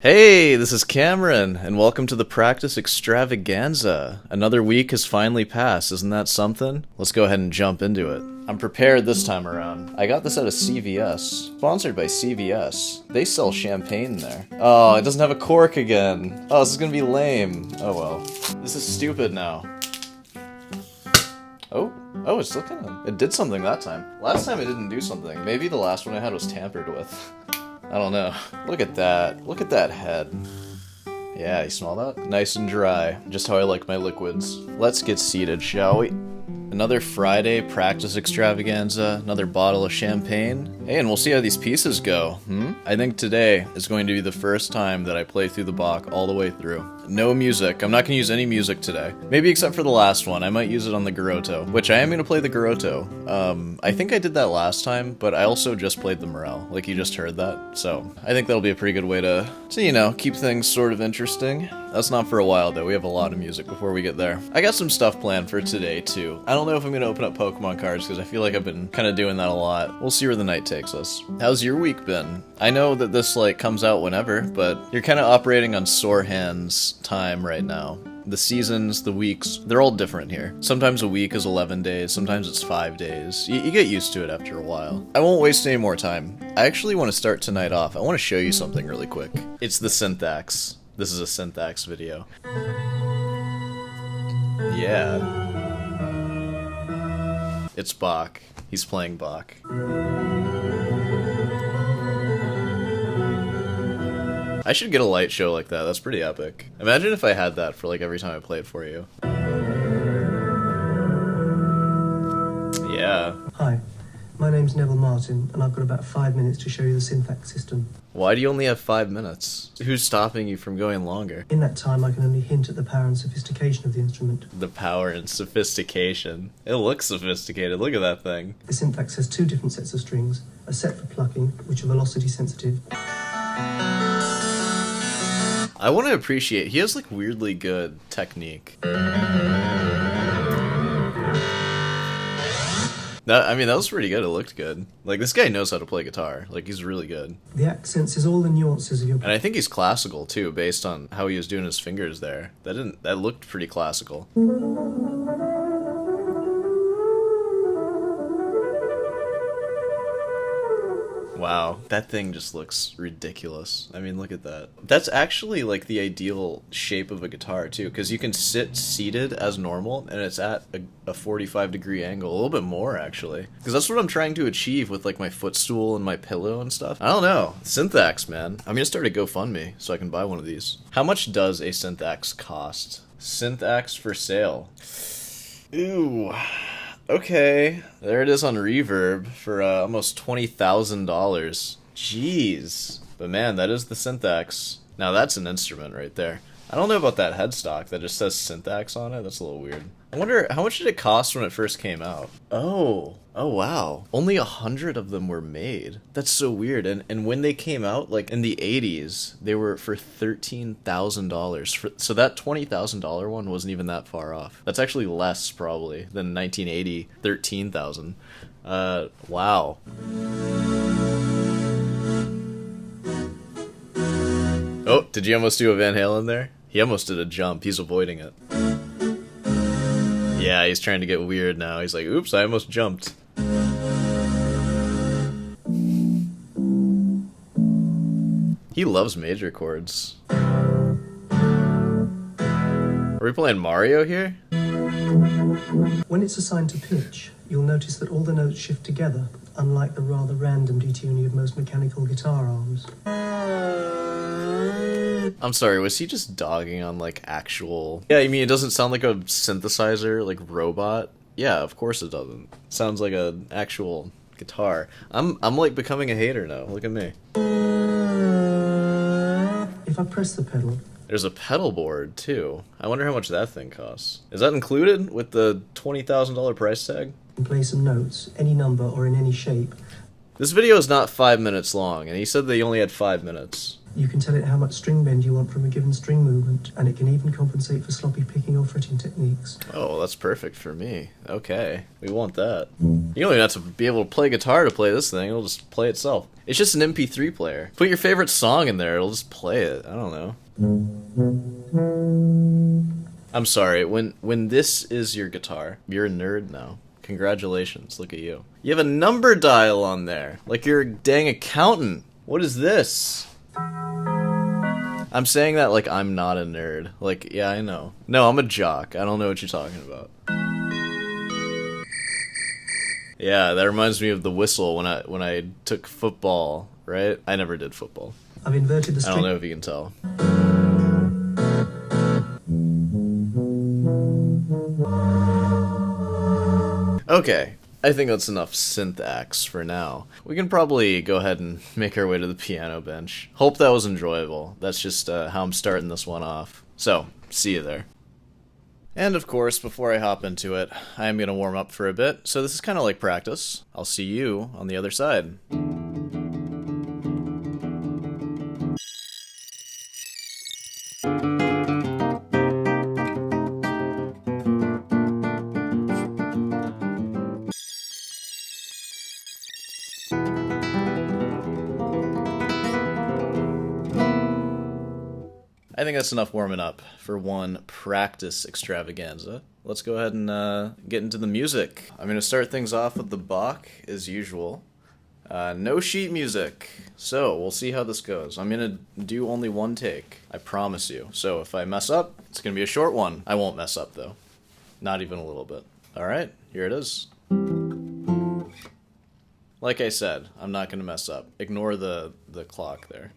Hey, this is Cameron, and welcome to the Practice Extravaganza. Another week has finally passed, isn't that something? Let's go ahead and jump into it. I'm prepared this time around. I got this at a CVS. Sponsored by CVS. They sell champagne there. Oh, it doesn't have a cork again. Oh, this is gonna be lame. Oh well. This is stupid now. Oh, it's still kinda... It did something that time. Last time it didn't do something. Maybe the last one I had was tampered with. I don't know. Look at that. Look at that head. Yeah, you smell that? Nice and dry. Just how I like my liquids. Let's get seated, shall we? Another Friday practice extravaganza, another bottle of champagne. Hey, and we'll see how these pieces go, I think today is going to be the first time that I play through the Bach all the way through. No music. I'm not going to use any music today. Maybe except for the last one. I might use it on the Garotto, which I am going to play the Garotto. I think I did that last time, but I also just played the Morel, like you just heard that. So I think that'll be a pretty good way to you know, keep things sort of interesting. That's not for a while, though. We have a lot of music before we get there. I got some stuff planned for today, too. I don't know if I'm going to open up Pokemon cards, because I feel like I've been kind of doing that a lot. We'll see where the night takes us. How's your week been? I know that this, comes out whenever, but you're kind of operating on sore hands time right now. The seasons, the weeks, they're all different here. Sometimes a week is 11 days, sometimes it's 5 days. You get used to it after a while. I won't waste any more time. I actually want to start tonight off. I want to show you something really quick. It's the SYNTHAXE. This is a SYNTHAXE video. Yeah. It's Bach. He's playing Bach. I should get a light show like that. That's pretty epic. Imagine if I had that for every time I played for you. Yeah. Hi, my name's Neville Martin, and I've got about 5 minutes to show you the SYNTHAXE system. Why do you only have 5 minutes? Who's stopping you from going longer? In that time, I can only hint at the power and sophistication of the instrument. The power and sophistication. It looks sophisticated. Look at that thing. The SYNTHAXE has two different sets of strings, a set for plucking, which are velocity sensitive. I want to appreciate, he has weirdly good technique. That was pretty good. It looked good. This guy knows how to play guitar. He's really good. The accents is all the nuances of your... And I think he's classical too, based on how he was doing his fingers there. That looked pretty classical. Wow, that thing just looks ridiculous. Look at that. That's actually the ideal shape of a guitar too, because you can sit seated as normal and it's at a 45-degree angle, a little bit more actually. Because that's what I'm trying to achieve with my footstool and my pillow and stuff. I don't know. SYNTHAXE, man. I'm gonna start a GoFundMe so I can buy one of these. How much does a SYNTHAXE cost? SYNTHAXE for sale. Ooh. Okay, there it is on Reverb for almost $20,000. Jeez. But man, that is the SYNTHAXE. Now that's an instrument right there. I don't know about that headstock that just says SYNTHAXE on it. That's a little weird. I wonder, how much did it cost when it first came out? Oh wow. Only 100 of them were made. That's so weird. And when they came out, in the 80s, they were for $13,000. So that $20,000 one wasn't even that far off. That's actually less, probably, than 1980, $13,000. Wow. Oh, did you almost do a Van Halen there? He almost did a jump. He's avoiding it. Yeah, he's trying to get weird now. He's like, oops, I almost jumped. He loves major chords. Are we playing Mario here? When it's assigned to pitch, you'll notice that all the notes shift together, unlike the rather random detuning of most mechanical guitar arms. I'm sorry, was he just dogging on actual... Yeah, it doesn't sound like a synthesizer, robot? Yeah, of course it doesn't. It sounds like an actual guitar. I'm becoming a hater now. Look at me. If I press the pedal... There's a pedal board, too. I wonder how much that thing costs. Is that included with the $20,000 price tag? And play some notes, any number or in any shape. This video is not 5 minutes long, and he said they only had 5 minutes. You can tell it how much string bend you want from a given string movement, and it can even compensate for sloppy picking or fretting techniques. Oh, that's perfect for me. Okay, we want that. You don't even have to be able to play guitar to play this thing, it'll just play itself. It's just an MP3 player. Put your favorite song in there, it'll just play it. I don't know. I'm sorry, when this is your guitar, you're a nerd now. Congratulations, look at you. You have a number dial on there, like you're a dang accountant. What is this? I'm saying that like I'm not a nerd. Like, yeah, I know. No, I'm a jock. I don't know what you're talking about. Yeah, that reminds me of the whistle when I took football, right? I never did football. I've inverted the I string. don't know if you can tell. Okay, I think that's enough SYNTHAXE for now. We can probably go ahead and make our way to the piano bench. Hope that was enjoyable. That's just how I'm starting this one off. So, see you there. And of course, before I hop into it, I am going to warm up for a bit, so this is kind of like practice. I'll see you on the other side. I think that's enough warming up for one practice extravaganza. Let's go ahead and get into the music. I'm going to start things off with the Bach, as usual. No sheet music. So, we'll see how this goes. I'm going to do only one take. I promise you. So, if I mess up, it's going to be a short one. I won't mess up, though. Not even a little bit. Alright, here it is. Like I said, I'm not going to mess up. Ignore the clock there.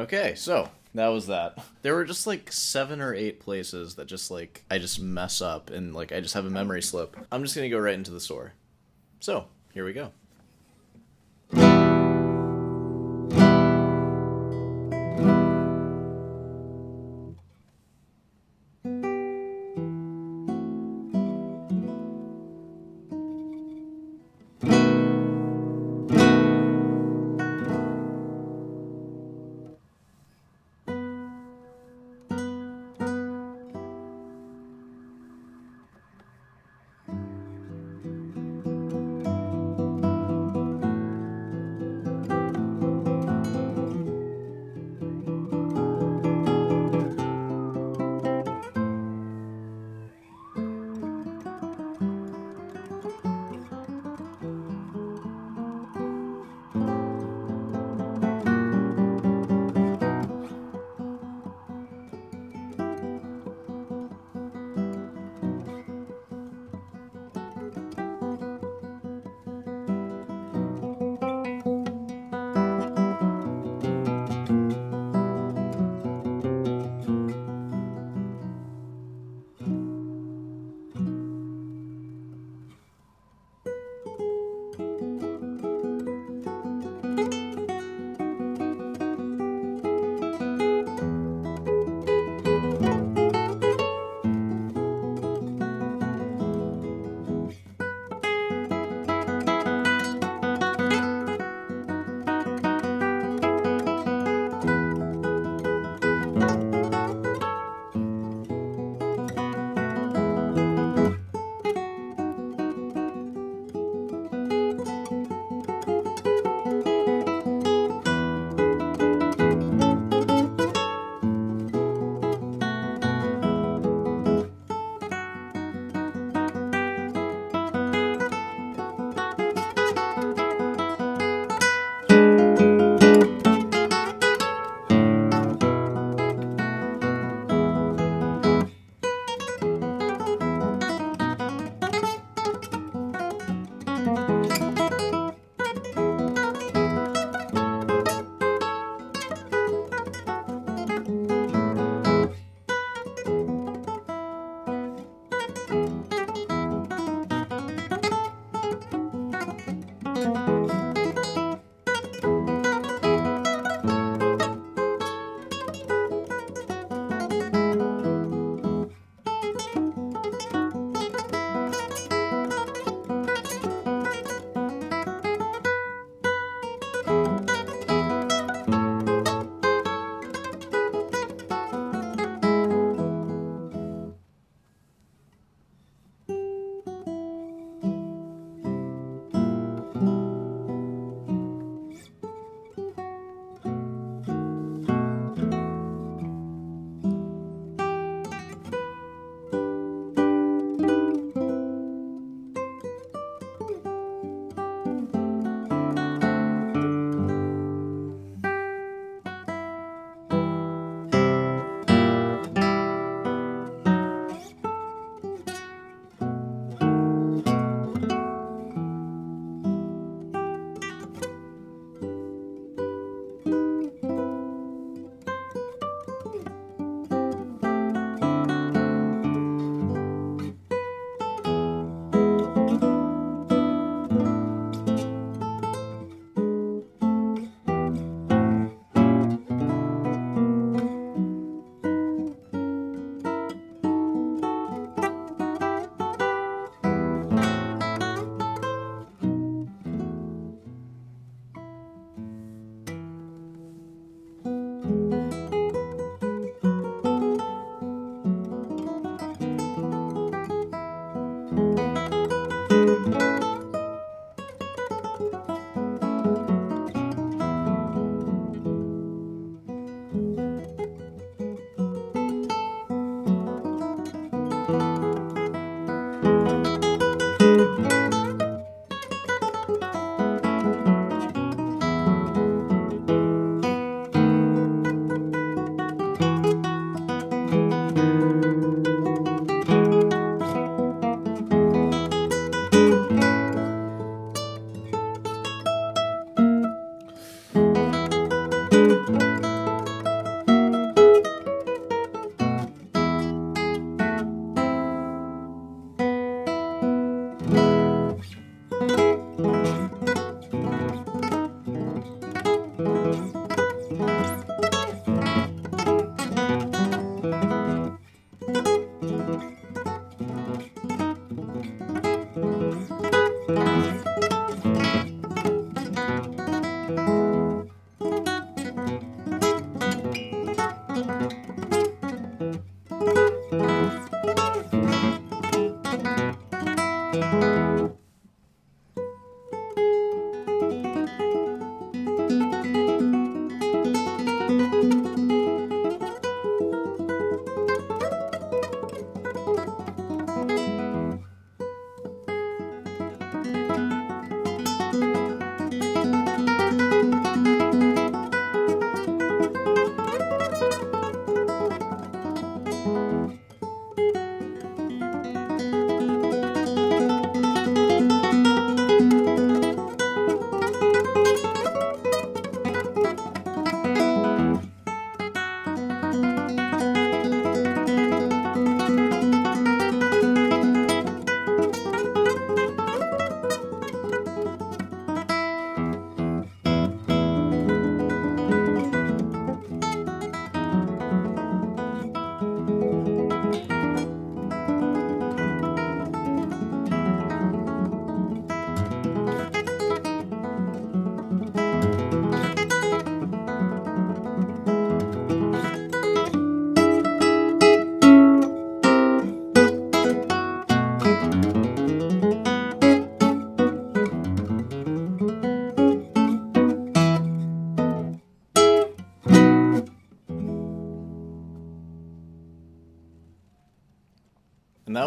Okay, so that was that. There were just like 7 or 8 places that just like I just mess up and like I just have a memory slip. I'm just gonna go right into the store. So here we go.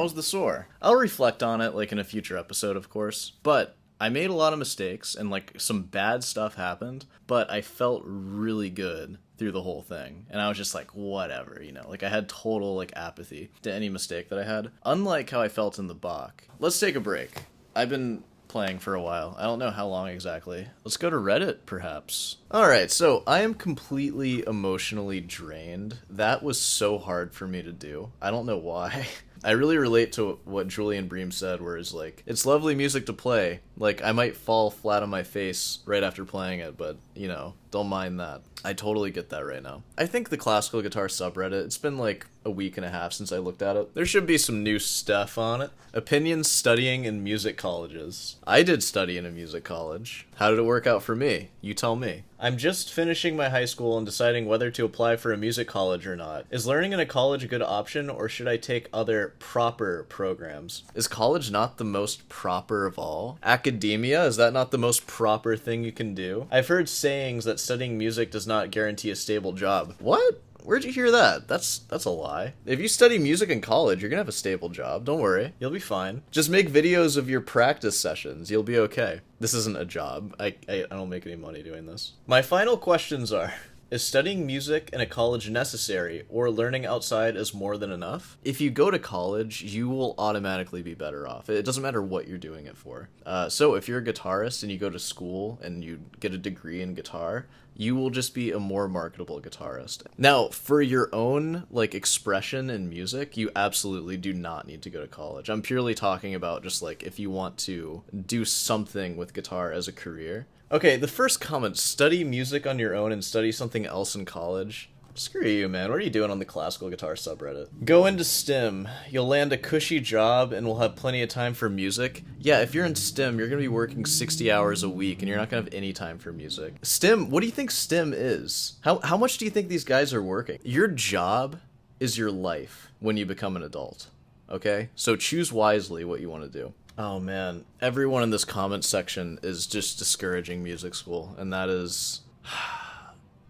How was the soar? I'll reflect on it, like, in a future episode, of course. But I made a lot of mistakes, and, like, some bad stuff happened. But I felt really good through the whole thing. And I was just like, whatever, you know? Like, I had total, like, apathy to any mistake that I had. Unlike how I felt in the Bach. Let's take a break. I've been playing for a while. I don't know how long exactly. Let's go to Reddit, perhaps. Alright, so I am completely emotionally drained. That was so hard for me to do. I don't know why. I really relate to what Julian Bream said, where it's like, it's lovely music to play. Like, I might fall flat on my face right after playing it, but, you know, don't mind that. I totally get that right now. I think the classical guitar subreddit, it's been like a week and a half since I looked at it. There should be some new stuff on it. Opinions studying in music colleges. I did study in a music college. How did it work out for me? You tell me. I'm just finishing my high school and deciding whether to apply for a music college or not. Is learning in a college a good option, or should I take other proper programs? Is college not the most proper of all? Academia, is that not the most proper thing you can do? I've heard sayings that studying music does not guarantee a stable job. What? Where'd you hear that? That's a lie. If you study music in college, you're gonna have a stable job. Don't worry. You'll be fine. Just make videos of your practice sessions. You'll be okay. This isn't a job. I don't make any money doing this. My final questions are, is studying music in a college necessary, or learning outside is more than enough? If you go to college, you will automatically be better off. It doesn't matter what you're doing it for. So if you're a guitarist and you go to school and you get a degree in guitar, you will just be a more marketable guitarist. Now, for your own, like, expression in music, you absolutely do not need to go to college. I'm purely talking about just, like, if you want to do something with guitar as a career. Okay, the first comment, study music on your own and study something else in college. Screw you, man. What are you doing on the classical guitar subreddit? Go into STEM. You'll land a cushy job and will have plenty of time for music. Yeah, if you're in STEM, you're going to be working 60 hours a week and you're not going to have any time for music. STEM, what do you think STEM is? How much do you think these guys are working? Your job is your life when you become an adult, okay? So choose wisely what you want to do. Oh man, everyone in this comment section is just discouraging music school, and that is...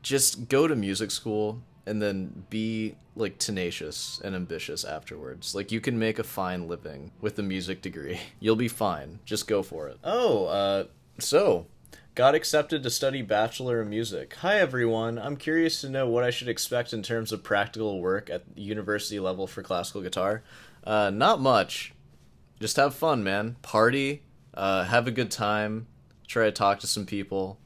just go to music school and then be, like, tenacious and ambitious afterwards. Like, you can make a fine living with a music degree. You'll be fine. Just go for it. So, got accepted to study Bachelor of Music. Hi everyone, I'm curious to know what I should expect in terms of practical work at the university level for classical guitar. Not much. Just have fun, man. Party, have a good time, try to talk to some people.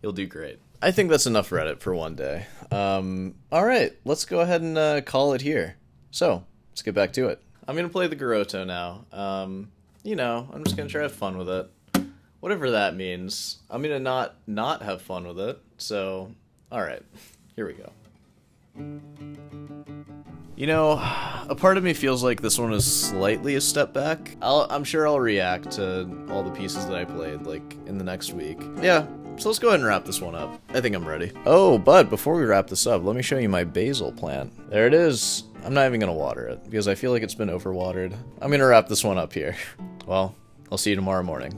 You'll do great. I think that's enough Reddit for one day. Alright, let's go ahead and call it here. So, let's get back to it. I'm gonna play the Garotto now. You know, I'm just gonna try to have fun with it. Whatever that means. I'm gonna not have fun with it. So, alright, here we go. You know, a part of me feels like this one is slightly a step back. I'm sure I'll react to all the pieces that I played, like, in the next week. Yeah. So let's go ahead and wrap this one up. I think I'm ready. Oh, but before we wrap this up, let me show you my basil plant. There it is. I'm not even gonna water it, because I feel like it's been overwatered. I'm gonna wrap this one up here. Well, I'll see you tomorrow morning.